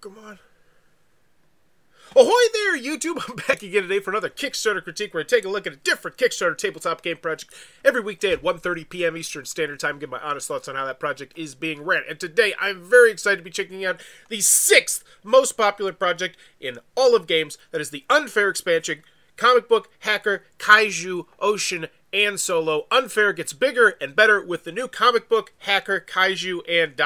come on. Ahoy there, YouTube! I'm back again today for another Kickstarter critique where I take a look at a different Kickstarter tabletop game project every weekday at 1:30 p.m. Eastern Standard Time, give my honest thoughts on how that project is being ran. And today, I'm very excited to be checking out the 6th most popular project in all of games. That is the Unfair expansion, Comicbook Hacker Kaiju Ocean and Solo. Unfair gets bigger and better with the new Comicbook Hacker Kaiju and ...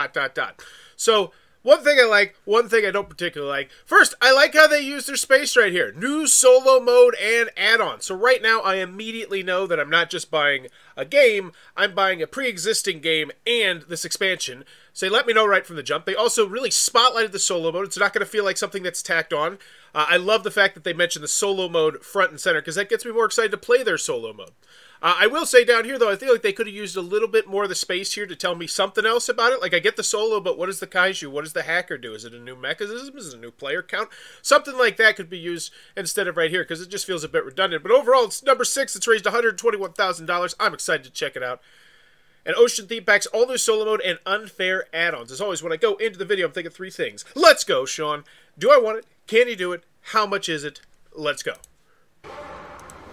So, one thing I like, one thing I don't particularly like. First, I like how they use their space right here. New solo mode and add-on. So right now, I immediately know that I'm not just buying a game, I'm buying a pre-existing game and this expansion. So they let me know right from the jump. They also really spotlighted the solo mode. It's not going to feel like something that's tacked on. I love the fact that they mentioned the solo mode front and center, because that gets me more excited to play their solo mode. I will say down here, though, I feel like they could have used a little bit more of the space here to tell me something else about it. Like, I get the solo, but what does the kaiju, what does the hacker do? Is it a new mechanism? Is it a new player count? Something like that could be used instead of right here, because it just feels a bit redundant. But overall, it's number 6. It's raised $121,000. I'm excited to check it out. And Ocean theme packs, all new solo mode, and unfair add-ons. As always, when I go into the video, I'm thinking 3 things. Let's go, Sean. Do I want it? Can you do it? How much is it? Let's go.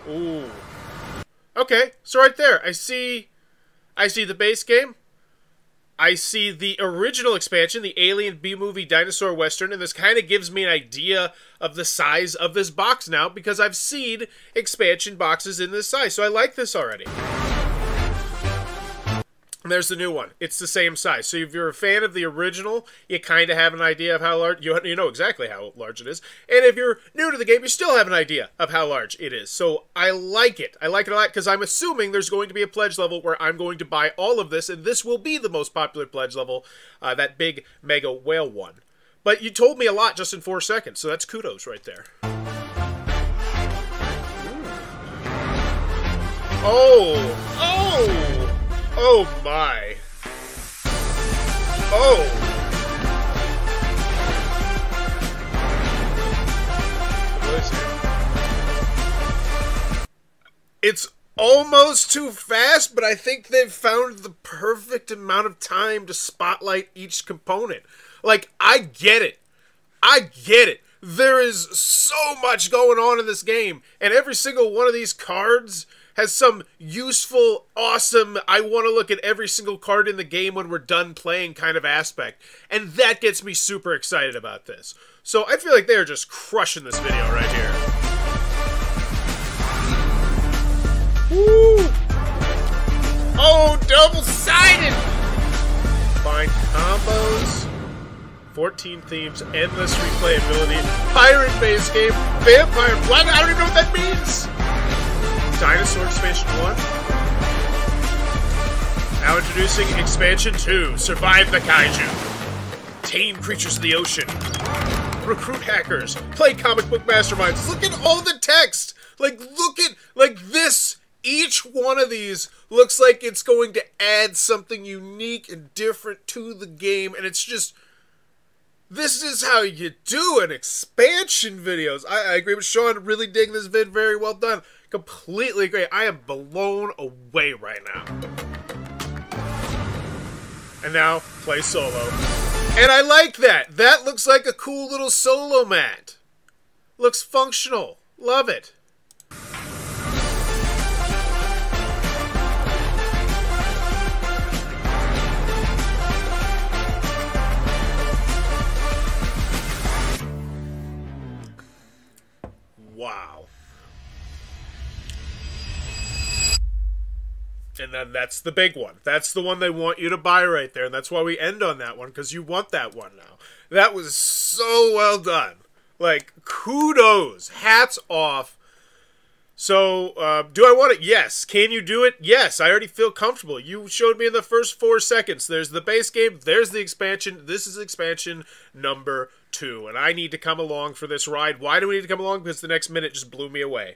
Ooh. Okay, so right there, I see the base game. I see the original expansion, the Alien B-movie dinosaur western, and this kind of gives me an idea of the size of this box now, because I've seen expansion boxes in this size, so I like this already. And there's the new one. It's the same size. So if you're a fan of the original, you kind of have an idea of how large, you know exactly how large it is. And if you're new to the game, you still have an idea of how large it is. So I like it. I like it a lot because I'm assuming there's going to be a pledge level where I'm going to buy all of this, and this will be the most popular pledge level, that big mega whale one. But you told me a lot just in 4 seconds, so that's kudos right there. Oh! Oh! Oh my. Oh. It's almost too fast, but I think they've found the perfect amount of time to spotlight each component. Like, I get it. I get it. There is so much going on in this game, and every single one of these cards has some useful, awesome, I want to look at every single card in the game when we're done playing kind of aspect. And that gets me super excited about this. So I feel like they're just crushing this video right here. Woo! Oh, double-sided! Find combos, 14 themes, endless replayability, pirate base game, vampire, what? I don't even know what that means! Dinosaur Expansion 1. Now introducing Expansion 2, Survive the Kaiju. Tame creatures of the ocean. Recruit hackers. Play comic book masterminds. Look at all the text! Like, look at, like, this. Each one of these looks like it's going to add something unique and different to the game, and it's just... This is how you do an expansion videos. I agree with Sean. Really digging this vid. Very well done. Completely agree. I am blown away right now. And now, play solo. And I like that. That looks like a cool little solo mat. Looks functional. Love it. Wow. And then that's the big one. That's the one they want you to buy right there. And that's why we end on that one, because you want that one now. That was so well done. Like, kudos. Hats off. So, do I want it? Yes. Can you do it? Yes. I already feel comfortable. You showed me in the first 4 seconds. There's the base game. There's the expansion. This is expansion number 2. And I need to come along for this ride. Why do we need to come along? Because the next minute just blew me away.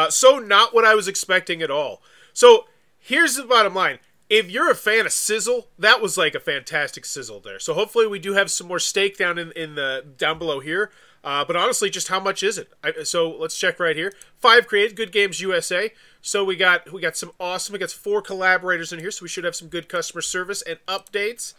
So not what I was expecting at all. So, here's the bottom line. If you're a fan of sizzle, that was like a fantastic sizzle there. So hopefully we do have some more steak down in the down below here. But honestly, just how much is it? So let's check right here. 5 created, Good Games USA. So we got some awesome. We got 4 collaborators in here, so we should have some good customer service and updates.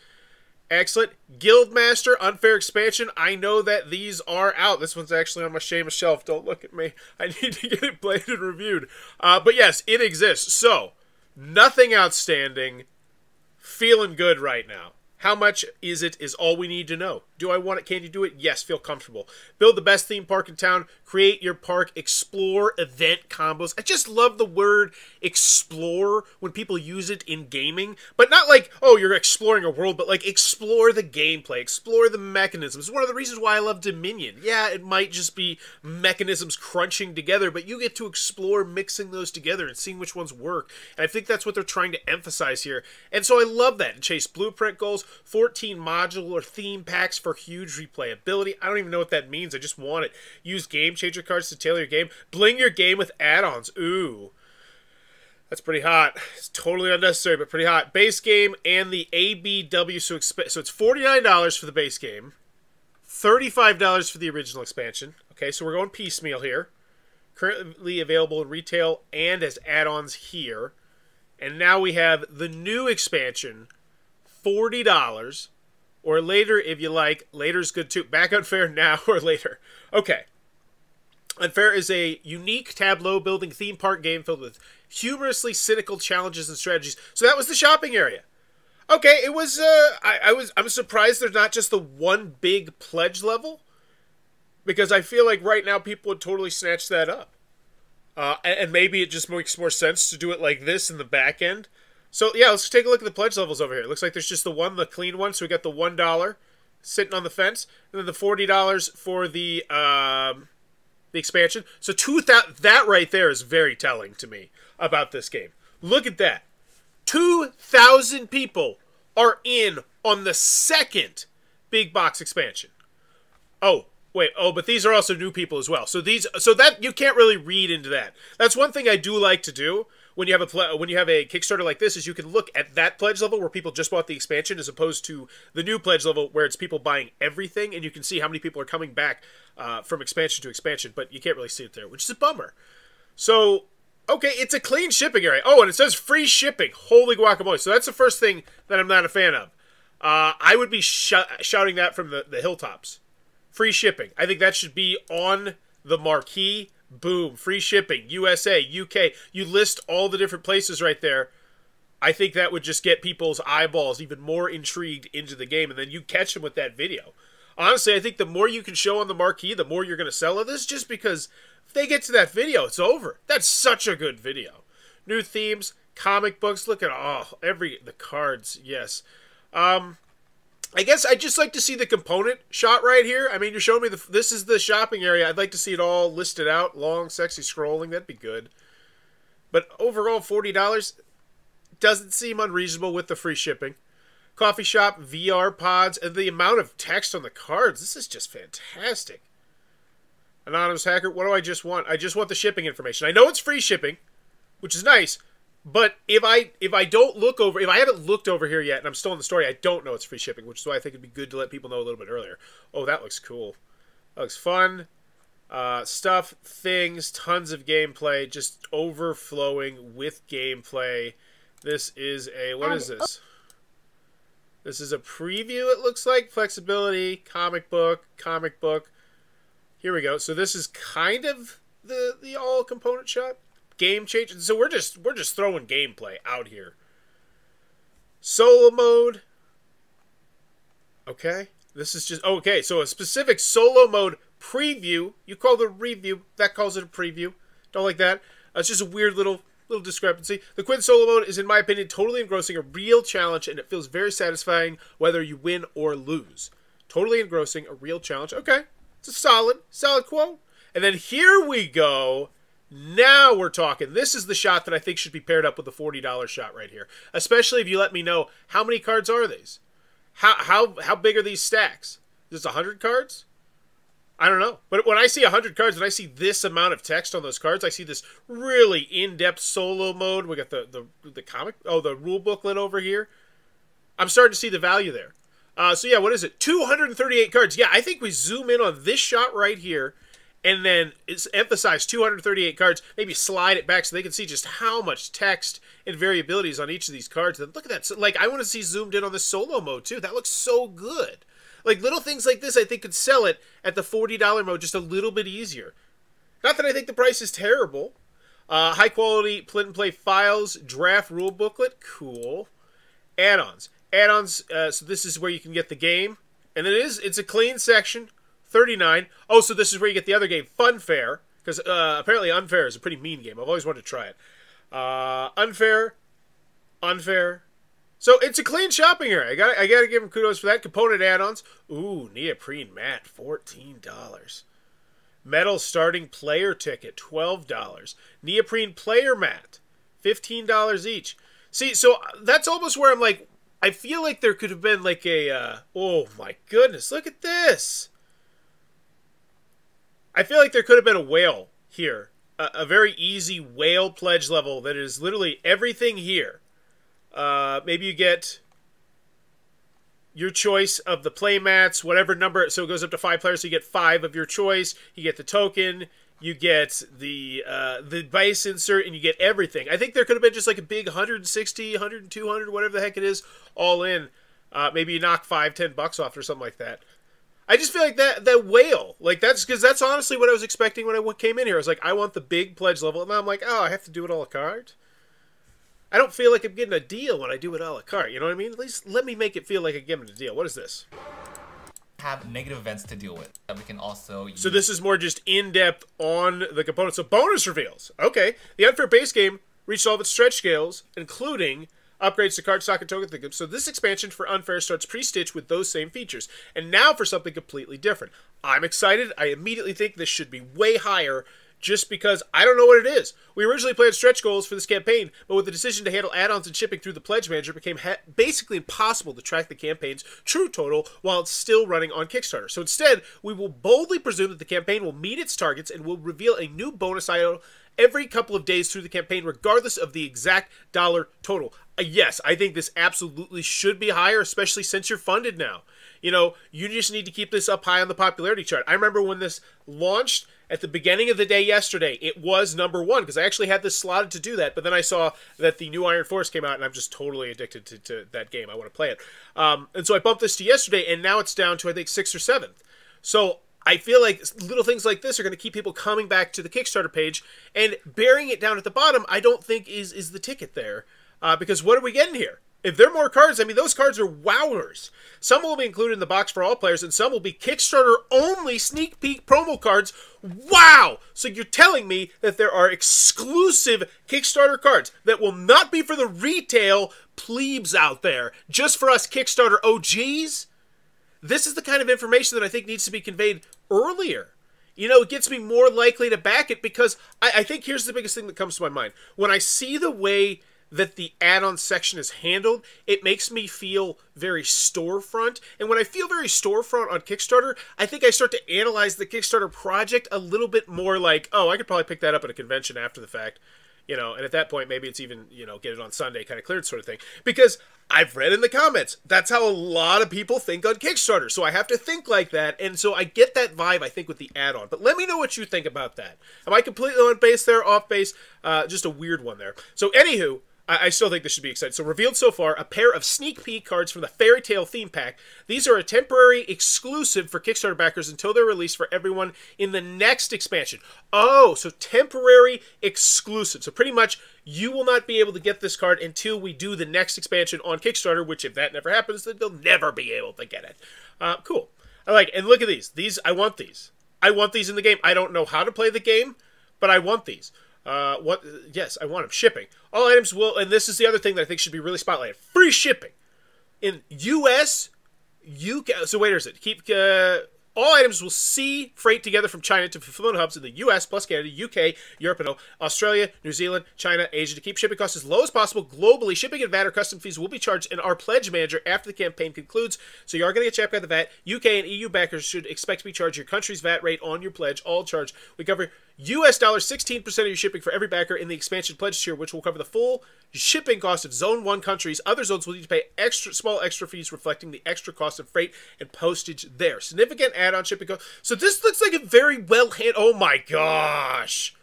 Excellent. Guildmaster, Unfair Expansion. I know that these are out. This one's actually on my Seamus shelf. Don't look at me. I need to get it played and reviewed. But yes, it exists. So, nothing outstanding. Feeling good right now. How much is it is all we need to know. Do I want it? Can you do it? Yes, feel comfortable. Build the best theme park in town. Create your park. Explore event combos. I just love the word explore when people use it in gaming. But not like, oh, you're exploring a world, but like explore the gameplay. Explore the mechanisms. It's one of the reasons why I love Dominion. Yeah, it might just be mechanisms crunching together, but you get to explore mixing those together and seeing which ones work. And I think that's what they're trying to emphasize here. And so I love that. And chase blueprint goals. 14 modular theme packs for huge replayability. I don't even know what that means. I just want it. Use game changer cards to tailor your game. Bling your game with add-ons. Ooh. That's pretty hot. It's totally unnecessary, but pretty hot. Base game and the ABW. So it's $49 for the base game. $35 for the original expansion. Okay, so we're going piecemeal here. Currently available in retail and as add-ons here. And now we have the new expansion, $40, or later if you like. Later's good too. Back Unfair now or later. Okay. Unfair is a unique tableau building theme park game filled with humorously cynical challenges and strategies. So that was the shopping area. Okay, it was I'm surprised there's not just the one big pledge level, because I feel like right now people would totally snatch that up. And maybe it just makes more sense to do it like this in the back end. So yeah, let's take a look at the pledge levels over here. It looks like there's just the one, the clean one. So we got the $1 sitting on the fence, and then the $40 for the expansion. So that right there is very telling to me about this game. Look at that. 2,000 people are in on the second big box expansion. Oh, wait. Oh, but these are also new people as well. So that you can't really read into that. That's one thing I do like to do when you have a Kickstarter like this, is you can look at that pledge level where people just bought the expansion, as opposed to the new pledge level where it's people buying everything, and you can see how many people are coming back from expansion to expansion, but you can't really see it there, which is a bummer. So, okay, it's a clean shipping area. Oh, and it says free shipping. Holy guacamole. So that's the first thing that I'm not a fan of. I would be shouting that from the hilltops. Free shipping. I think that should be on the marquee. Boom. Free shipping. USA, UK. You list all the different places right there. I think that would just get people's eyeballs even more intrigued into the game, and then you catch them with that video. Honestly, I think the more you can show on the marquee, the more you're going to sell of this, just because if they get to that video, it's over. That's such a good video. New themes, comic books. Look at the cards. Yes. I guess I'd just like to see the component shot right here. I mean, you're showing me this is the shopping area. I'd like to see it all listed out. Long, sexy scrolling. That'd be good. But overall, $40 doesn't seem unreasonable with the free shipping. Coffee shop, VR pods, and the amount of text on the cards. This is just fantastic. Anonymous hacker, what do I just want? I just want the shipping information. I know it's free shipping, which is nice. But if I don't look over, if I haven't looked over here yet and I'm still in the story, I don't know it's free shipping, which is why I think it'd be good to let people know a little bit earlier. Oh, that looks cool. That looks fun. Stuff, things, tons of gameplay, just overflowing with gameplay. This is a, what is this? This is a preview, it looks like. Flexibility, comic book. Here we go. So this is kind of the all component shot. Game change. So we're just throwing gameplay out here. Solo mode. Okay. This is just okay. So a specific solo mode preview. You call it a review. That calls it a preview. Don't like that. It's just a weird little discrepancy. The Quinn solo mode is, in my opinion, totally engrossing, a real challenge, and it feels very satisfying whether you win or lose. Totally engrossing, a real challenge. Okay. It's a solid quote. And then here we go. Now we're talking. This is the shot that I think should be paired up with the $40 shot right here. Especially if you let me know how many cards are these. How big are these stacks? Is this 100 cards? I don't know. But when I see 100 cards and I see this amount of text on those cards, I see this really in-depth solo mode. We got the comic, the rule booklet over here. I'm starting to see the value there. So yeah, what is it? 238 cards. Yeah, I think we zoom in on this shot right here, and then it's emphasized 238 cards, maybe slide it back so they can see just how much text and variability is on each of these cards. And look at that. So, like, I want to see zoomed in on the solo mode, too. That looks so good. Like, little things like this, I think, could sell it at the $40 mode just a little bit easier. Not that I think the price is terrible. High-quality print-and-play files, draft rule booklet, cool. Add-ons. Add-ons, so this is where you can get the game. And it's a clean section. $39. Oh, so this is where you get the other game, Funfair, because apparently Unfair is a pretty mean game. I've always wanted to try it. Unfair. So it's a clean shopping area. I gotta give them kudos for that. Component add-ons. Ooh, neoprene mat, $14. Metal starting player ticket, $12. Neoprene player mat, $15 each. See, so that's almost where I'm like, I feel like there could have been like a, oh my goodness, look at this. I feel like there could have been a whale here. A very easy whale pledge level that is literally everything here. Maybe you get your choice of the play mats, whatever number. So it goes up to 5 players, so you get 5 of your choice. You get the token, you get the base insert, and you get everything. I think there could have been just like a big 160, 100, 200, whatever the heck it is, all in. Maybe you knock $5, $10 off or something like that. I just feel like that whale, like that's honestly what I was expecting when I came in here. I was like, I want the big pledge level, and now I'm like, oh, I have to do it a la carte. I don't feel like I'm getting a deal when I do it a la carte. You know what I mean? At least let me make it feel like I'm getting a deal. What is this? Have negative events to deal with that we can also use. So this is more just in-depth on the components. So bonus reveals. Okay. The Unfair base game reached all of its stretch scales, including upgrades to card stock and token. So this expansion for Unfair starts pre-stitched with those same features. And now for something completely different. I'm excited. I immediately think this should be way higher just because I don't know what it is. We originally planned stretch goals for this campaign, but with the decision to handle add-ons and shipping through the Pledge Manager, it became basically impossible to track the campaign's true total while it's still running on Kickstarter. So instead, we will boldly presume that the campaign will meet its targets and will reveal a new bonus item every couple of days through the campaign, regardless of the exact dollar total. Yes, I think this absolutely should be higher, especially since you're funded now. You know, you just need to keep this up high on the popularity chart. I remember when this launched at the beginning of the day yesterday, it was #1 because I actually had this slotted to do that, but then I saw that the new Iron Force came out, and I'm just totally addicted to that game. I want to play it. And so I bumped this to yesterday, and now it's down to, I think, 6th or 7th. So I feel like little things like this are going to keep people coming back to the Kickstarter page, and burying it down at the bottom, I don't think is the ticket there. Because what are we getting here? If there are more cards, I mean, those cards are wowers. Some will be included in the box for all players, and some will be Kickstarter-only sneak peek promo cards. Wow! So you're telling me that there are exclusive Kickstarter cards that will not be for the retail plebes out there, just for us Kickstarter OGs? This is the kind of information that I think needs to be conveyed earlier. You know, it gets me more likely to back it because I think here's the biggest thing that comes to my mind. When I see the way that the add-on section is handled, it makes me feel very storefront. And when I feel very storefront on Kickstarter, I think I start to analyze the Kickstarter project a little bit more like, oh, I could probably pick that up at a convention after the fact. You know, and at that point, maybe it's even, you know, get it on Sunday, kind of cleared sort of thing. Because I've read in the comments, that's how a lot of people think on Kickstarter. So I have to think like that. And so I get that vibe, I think, with the add-on. But let me know what you think about that. Am I completely on base there, off base? Just a weird one there. So anywho, I still think this should be exciting. So revealed so far, a pair of sneak peek cards from the Fairy Tale theme pack. These are a temporary exclusive for Kickstarter backers until they're released for everyone in the next expansion. Oh, so temporary exclusive. So pretty much you will not be able to get this card until we do the next expansion on Kickstarter, which if that never happens, then they'll never be able to get it. Cool. I like it. And look at these. I want these. I want these in the game. I don't know how to play the game, but I want these. Yes, I want them. Shipping. All items will, and this is the other thing that I think should be really spotlighted. Free shipping. In US, UK, so wait a second. All items will see freight together from China to fulfillment hubs in the US plus Canada, UK, Europe, and Australia, New Zealand, China, Asia to keep shipping costs as low as possible globally. Shipping and VAT or custom fees will be charged in our Pledge Manager after the campaign concludes. So you are going to get checked by the VAT. UK and EU backers should expect to be charged your country's VAT rate on your pledge. All charged. We cover US dollars 16% of your shipping for every backer in the expansion pledge tier, which will cover the full shipping cost of Zone 1 countries. Other zones will need to pay small extra fees reflecting the extra cost of freight and postage there. Significant add-on shipping cost. So this looks like a very well-handled... Oh my gosh!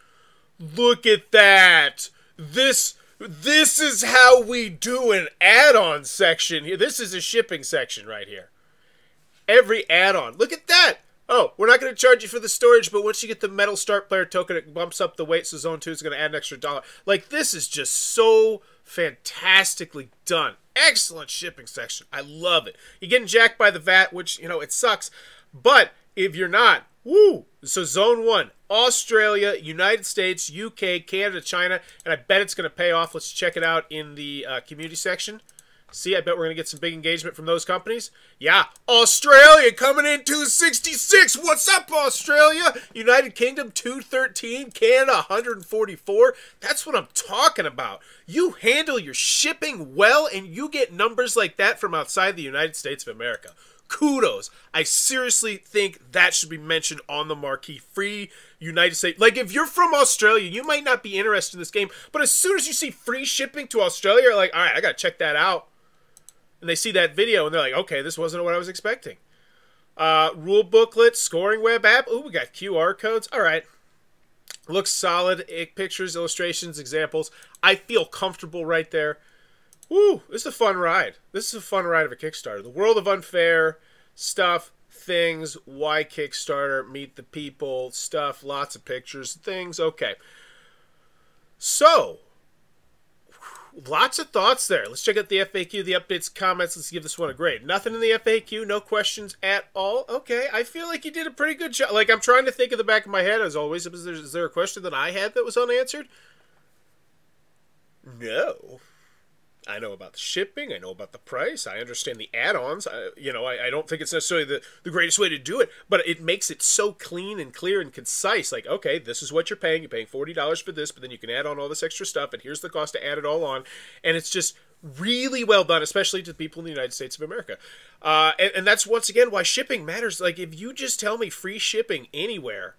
Look at that! This is how we do an add-on section here. This is a shipping section right here. Every add-on. Look at that! Oh, we're not going to charge you for the storage, but once you get the metal start player token, it bumps up the weight, so Zone 2 is going to add an extra $1. Like, this is just so fantastically done. Excellent shipping section. I love it. You're getting jacked by the VAT, which, you know, it sucks. But if you're not, woo! So Zone 1, Australia, United States, UK, Canada, China, and I bet it's going to pay off. Let's check it out in the community section. See, I bet we're going to get some big engagement from those companies. Yeah, Australia coming in 266. What's up, Australia? United Kingdom 213. Canada 144. That's what I'm talking about. You handle your shipping well, and you get numbers like that from outside the United States of America. Kudos. I seriously think that should be mentioned on the marquee. Free United States. Like, if you're from Australia, you might not be interested in this game, but as soon as you see free shipping to Australia, you're like, all right, I got to check that out. And they see that video, and they're like, okay, this wasn't what I was expecting. Rule booklet, scoring web app. Ooh, we got QR codes. All right. Looks solid. Pictures, illustrations, examples. I feel comfortable right there. Woo, this is a fun ride. This is a fun ride of a Kickstarter. The world of unfair stuff, things, why Kickstarter, meet the people, stuff, lots of pictures, things. Okay. So, lots of thoughts there. Let's check out the FAQ, the updates, comments. Let's give this one a grade. Nothing in the FAQ, no questions at all. Okay, I feel like you did a pretty good job. Like, I'm trying to think in the back of my head, as always, is there a question that I had that was unanswered? No. I know about the shipping. I know about the price. I understand the add-ons. I don't think it's necessarily the greatest way to do it, but it makes it so clean and clear and concise. Like, okay, this is what you're paying. You're paying $40 for this, but then you can add on all this extra stuff, and here's the cost to add it all on. And it's just really well done, especially to people in the United States of America. And that's, once again, why shipping matters. Like, if you just tell me free shipping anywhere,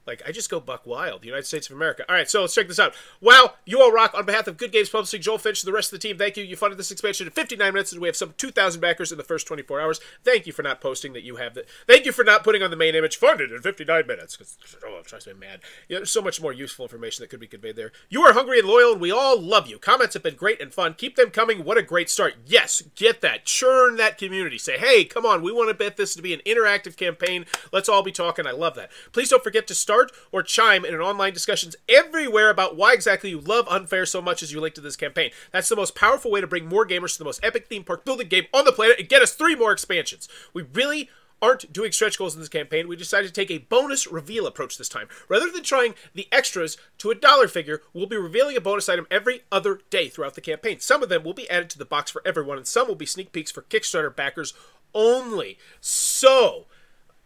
like, I just go buck wild. The United States of America. All right, so let's check this out. Wow, you all rock. On behalf of Good Games Publishing, Joel Finch, and the rest of the team, thank you. You funded this expansion in 59 minutes, and we have some 2,000 backers in the first 24 hours. Thank you for not posting that you have that. Thank you for not putting on the main image, funded in 59 minutes. Because, oh, it drives me mad. There's so much more useful information that could be conveyed there. You are hungry and loyal, and we all love you. Comments have been great and fun. Keep them coming. What a great start. Yes, get that. Churn that community. Say, hey, come on, we want to bet this to be an interactive campaign. Let's all be talking. I love that. Please don't forget to start or chime in an online discussions everywhere about why exactly you love Unfair so much as you link to this campaign. That's the most powerful way to bring more gamers to the most epic theme park building game on the planet and get us 3 more expansions. We really aren't doing stretch goals in this campaign. We decided to take a bonus reveal approach this time. Rather than trying the extras to a dollar figure, we'll be revealing a bonus item every other day throughout the campaign. Some of them will be added to the box for everyone, and some will be sneak peeks for Kickstarter backers only. So,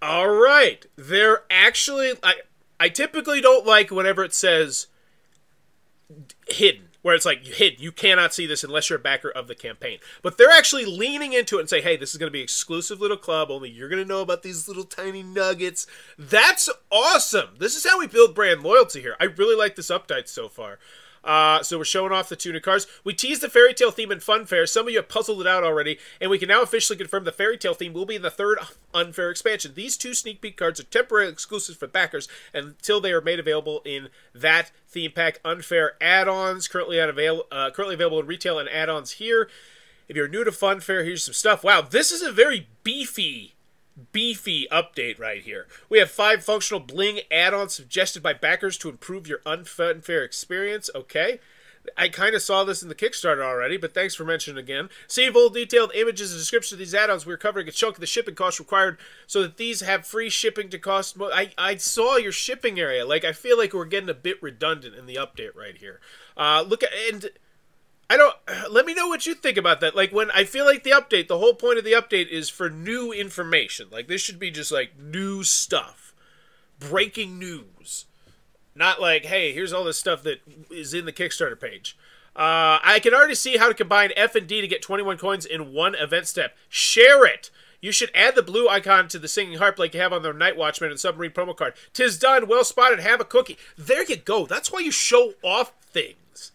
all right, they're actually... I typically don't like whenever it says hidden, where it's like hidden. You cannot see this unless you're a backer of the campaign. But they're actually leaning into it and say, hey, this is going to be an exclusive little club. Only you're going to know about these little tiny nuggets. That's awesome. This is how we build brand loyalty here. I really like this update so far. So we're showing off the 2 new cards. We teased the fairy tale theme in Fun Fair. Some of you have puzzled it out already, and we can now officially confirm the fairy tale theme will be in the 3rd Unfair expansion. These 2 sneak peek cards are temporary exclusives for backers until they are made available in that theme pack. Unfair add-ons currently available in retail and add-ons here. If you're new to Fun Fair, here's some stuff. Wow, this is a very beefy update right here. We have 5 functional bling add-ons suggested by backers to improve your unfair experience. Okay. I kind of saw this in the Kickstarter already, but thanks for mentioning it again. See full detailed images and description of these add-ons. We're covering a chunk of the shipping costs required so that these have free shipping to cost. I saw your shipping area. Like, I feel like we're getting a bit redundant in the update right here. Let me know what you think about that. Like, when I feel like the whole point of the update is for new information. Like, this should be just, like, new stuff. Breaking news. Not like, hey, here's all this stuff that is in the Kickstarter page. I can already see how to combine F and D to get 21 coins in one event step. Share it! You should add the blue icon to the singing harp like you have on the Night Watchman and Submarine promo card. 'Tis done. Well spotted. Have a cookie. There you go. That's why you show off things.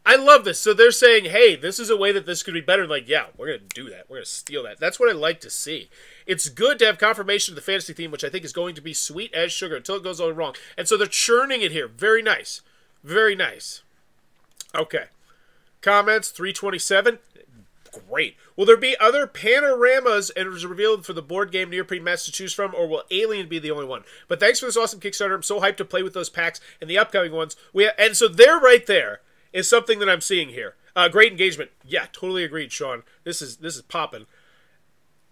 I love this. So they're saying, hey, this is a way that this could be better. Like, yeah, we're going to do that. We're going to steal that. That's what I like to see. It's good to have confirmation of the fantasy theme, which I think is going to be sweet as sugar until it goes all wrong. And so they're churning it here. Very nice. Very nice. Okay. Comments, 327. Great. Will there be other panoramas and it was revealed for the board game Neoprene Mats to choose from, or will Alien be the only one? But thanks for this awesome Kickstarter. I'm so hyped to play with those packs and the upcoming ones. And so there right there is something that I'm seeing here. Great engagement. Yeah, totally agreed, Sean. This is popping.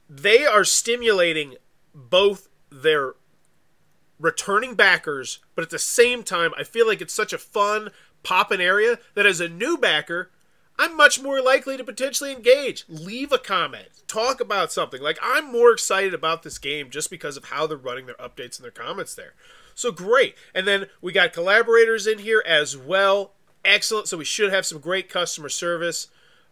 They are stimulating both their returning backers, but at the same time, I feel like it's such a fun, poppin' area that as a new backer, I'm much more likely to potentially engage. Leave a comment. Talk about something. Like, I'm more excited about this game just because of how they're running their updates and their comments there. So, great. And then we got collaborators in here as well. Excellent. So, we should have some great customer service.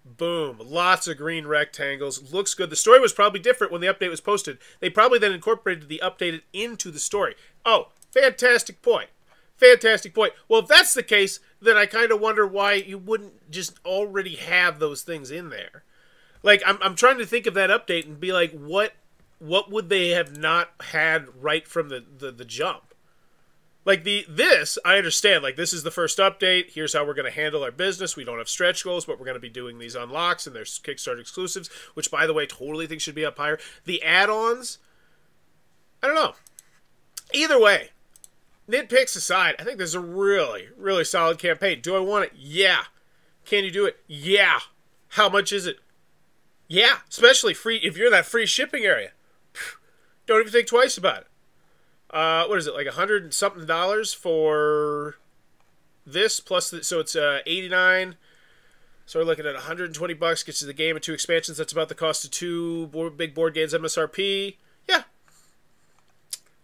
Boom. Lots of green rectangles. Looks good. The story was probably different when the update was posted. They probably then incorporated the updated into the story. Oh, fantastic point. Fantastic point. Well, if that's the case, then I kind of wonder why you wouldn't just already have those things in there. Like, I'm trying to think of that update and be like, what would they have not had right from the jump? Like, this, I understand. Like, this is the first update. Here's how we're going to handle our business. We don't have stretch goals, but we're going to be doing these unlocks, and there's Kickstarter exclusives, which, by the way, totally think should be up higher. The add-ons, I don't know. Either way, nitpicks aside, I think this is a really, really solid campaign. Do I want it? Yeah. Can you do it? Yeah. How much is it? Yeah. Especially free if you're in that free shipping area. Don't even think twice about it. What is it, like $100 and something for this plus so it's 89. So we're looking at $120. Gets you the game and 2 expansions. That's about the cost of 2 big board games MSRP. Yeah.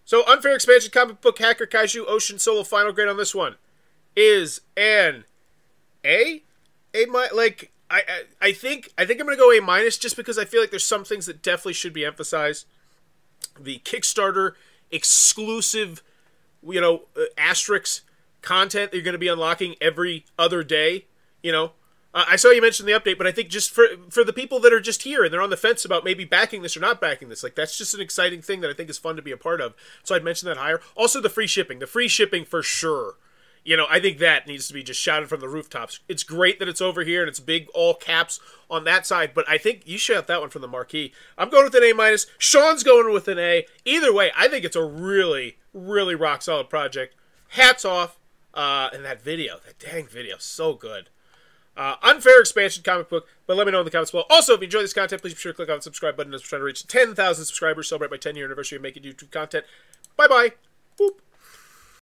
So unfair expansion, Comicbook Hacker Kaiju Ocean solo final grade on this one is an A. Like I think I'm gonna go A- just because I feel like there's some things that definitely should be emphasized. The Kickstarter exclusive, asterisk content that you're going to be unlocking every other day. I saw you mention the update, but I think just for the people that are just here and they're on the fence about maybe backing this or not backing this, like that's just an exciting thing that I think is fun to be a part of. So I'd mention that higher. Also the free shipping for sure. I think that needs to be just shouted from the rooftops. It's great that it's over here and it's big all caps on that side, but I think you shout that one from the marquee. I'm going with an A-. Sean's going with an A. Either way, I think it's a really, really rock solid project. Hats off. And that video, that dang video, so good. Unfair expansion comic book, but let me know in the comments below. Also, if you enjoy this content, please be sure to click on the subscribe button as we're trying to reach 10,000 subscribers, celebrate my 10-year anniversary of making YouTube content. Bye-bye. Boop.